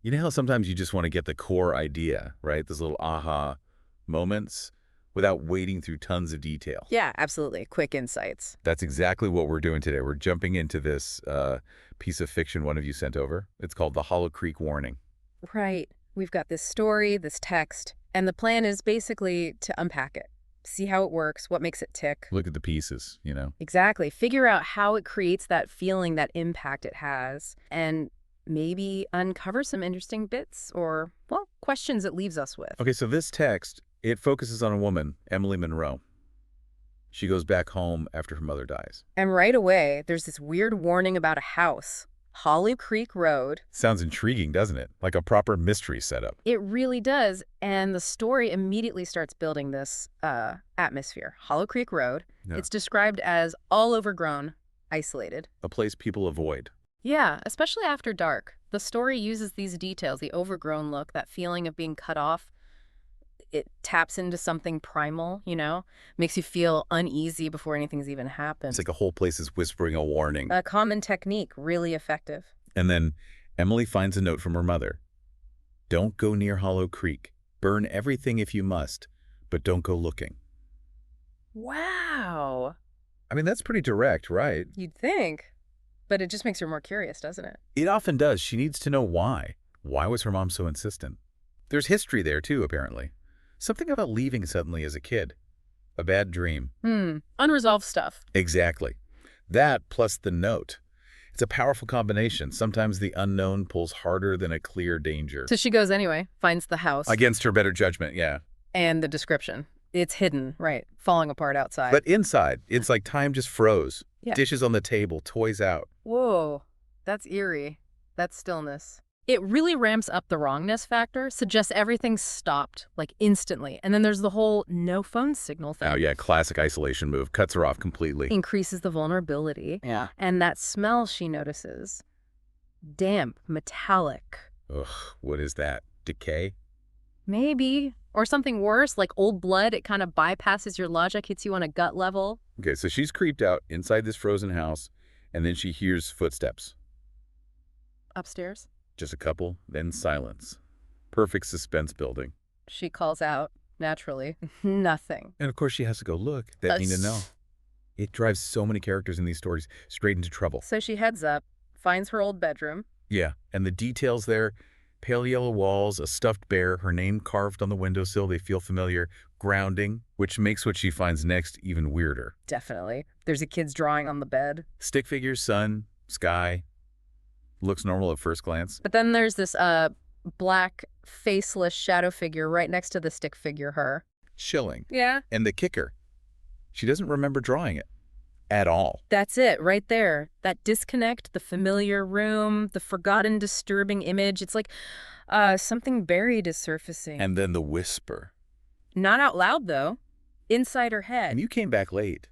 You know how sometimes you just want to get the core idea, right? Those little aha moments without wading through tons of detail. Yeah, absolutely. Quick insights. That's exactly what we're doing today. We're jumping into this piece of fiction one of you sent over. It's called The Hollow Creek Warning. Right. We've got this story, this text, and the plan is basically to unpack it. See how it works, what makes it tick. Look at the pieces, you know? Exactly. Figure out how it creates that feeling, that impact it has, and maybe uncover some interesting bits or, well, questions it leaves us with. Okay, so this text, it focuses on a woman, Emily Monroe. She goes back home after her mother dies. And right away, there's this weird warning about a house, Hollow Creek Road. Sounds intriguing, doesn't it? Like a proper mystery setup. It really does. And the story immediately starts building this atmosphere. Hollow Creek Road. Yeah. It's described as all overgrown, isolated. A place people avoid. Yeah, especially after dark. The story uses these details, the overgrown look, that feeling of being cut off. It taps into something primal, you know? Makes you feel uneasy before anything's even happened. It's like a whole place is whispering a warning. A common technique, really effective. And then Emily finds a note from her mother. Don't go near Hollow Creek. Burn everything if you must, but don't go looking. Wow. I mean, that's pretty direct, right? You'd think. But it just makes her more curious, doesn't it? It often does. She needs to know why. Why was her mom so insistent? There's history there, too, apparently. Something about leaving suddenly as a kid. A bad dream. Unresolved stuff. Exactly. That plus the note. It's a powerful combination. Sometimes the unknown pulls harder than a clear danger. So she goes anyway, finds the house. Against her better judgment, yeah. And the description. It's hidden, right, falling apart outside. But inside, it's like time just froze. Yeah. Dishes on the table, toys out. Whoa, that's eerie. That stillness. It really ramps up the wrongness factor, suggests everything's stopped, like instantly. And then there's the whole no phone signal thing. Oh, yeah, classic isolation move. Cuts her off completely. Increases the vulnerability. Yeah. And that smell she notices, damp, metallic. Ugh, what is that? Decay? Maybe. Or something worse, like old blood. It kind of bypasses your logic, hits you on a gut level. Okay, so she's creeped out inside this frozen house, and then she hears footsteps. Upstairs. Just a couple, then silence. Perfect suspense building. She calls out, naturally. Nothing. And of course she has to go look. That need to know. It drives so many characters in these stories straight into trouble. So she heads up, finds her old bedroom. Yeah, and the details there, pale yellow walls, a stuffed bear, her name carved on the windowsill, they feel familiar, grounding, which makes what she finds next even weirder. Definitely. There's a kid's drawing on the bed. Stick figures, sun, sky. Looks normal at first glance. But then there's this black, faceless shadow figure right next to the stick figure, her. Chilling. Yeah. And the kicker, she doesn't remember drawing it at all. That's it, right there. That disconnect, the familiar room, the forgotten, disturbing image. It's like something buried is surfacing. And then the whisper. Not out loud, though. Inside her head. And you came back late.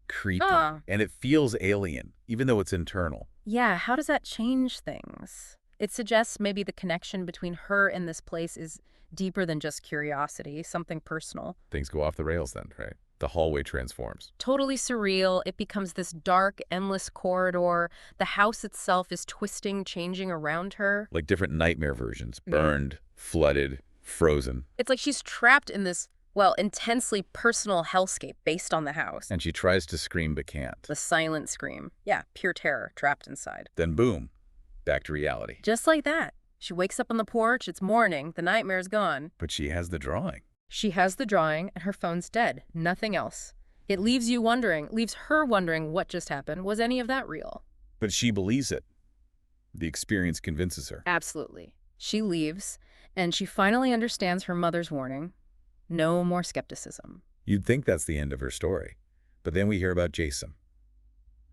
Creepy. And it feels alien, even though it's internal. Yeah, how does that change things? It suggests maybe the connection between her and this place is deeper than just curiosity, something personal. Things go off the rails then, right? The hallway transforms. Totally surreal. It becomes this dark, endless corridor. The house itself is twisting, changing around her. Like different nightmare versions. Burned, flooded, frozen. It's like she's trapped in this, well, intensely personal hellscape based on the house. And she tries to scream but can't. The silent scream. Yeah, pure terror, trapped inside. Then boom, back to reality. Just like that. She wakes up on the porch, it's morning, the nightmare's gone. But she has the drawing. She has the drawing, and her phone's dead. Nothing else. It leaves her wondering what just happened. Was any of that real? But she believes it. The experience convinces her. Absolutely. She leaves, and she finally understands her mother's warning. No more skepticism. You'd think that's the end of her story. But then we hear about Jason,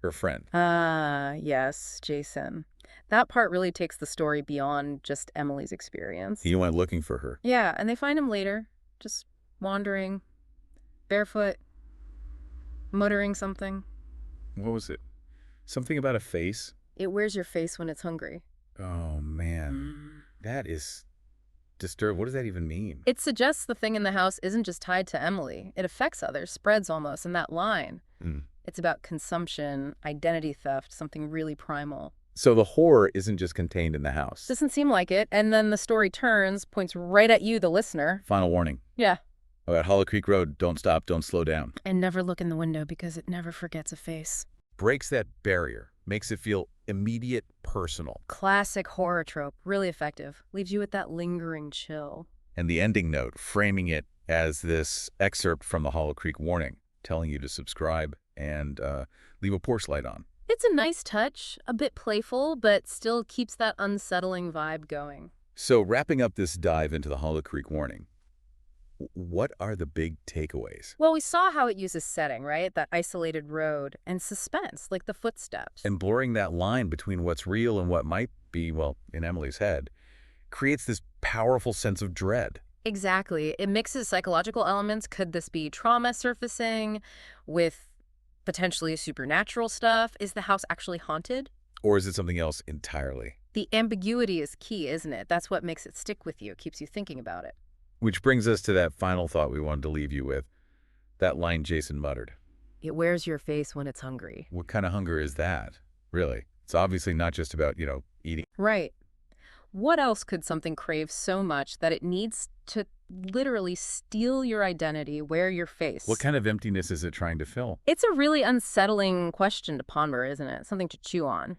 her friend. Yes, Jason. That part really takes the story beyond just Emily's experience. He went looking for her. Yeah, and they find him later, just wandering, barefoot, muttering something. What was it? Something about a face? It wears your face when it's hungry. Oh, man. That is disturbed. What does that even mean? It suggests the thing in the house isn't just tied to Emily. It affects others, spreads almost, in that line. It's about consumption, identity theft, something really primal. So the horror isn't just contained in the house. Doesn't seem like it. And then the story turns, points right at you, the listener. Final warning. Yeah. About Hollow Creek Road, don't stop, don't slow down. And never look in the window because it never forgets a face. Breaks that barrier, makes it feel immediate, personal. Classic horror trope, really effective. Leaves you with that lingering chill. And the ending note, framing it as this excerpt from the Hollow Creek warning, telling you to subscribe and leave a porch light on. It's a nice touch, a bit playful, but still keeps that unsettling vibe going. So wrapping up this dive into the Hollow Creek warning, what are the big takeaways? Well, we saw how it uses setting, right? That isolated road and suspense, like the footsteps. And blurring that line between what's real and what might be, well, in Emily's head, creates this powerful sense of dread. Exactly. It mixes psychological elements. Could this be trauma surfacing with potentially supernatural stuff? Is the house actually haunted? Or is it something else entirely? The ambiguity is key, isn't it? That's what makes it stick with you, keeps you thinking about it. Which brings us to that final thought we wanted to leave you with. That line Jason muttered. It wears your face when it's hungry. What kind of hunger is that, really? It's obviously not just about, eating. Right. What else could something crave so much that it needs to literally steal your identity, wear your face? What kind of emptiness is it trying to fill? It's a really unsettling question to ponder, isn't it? Something to chew on.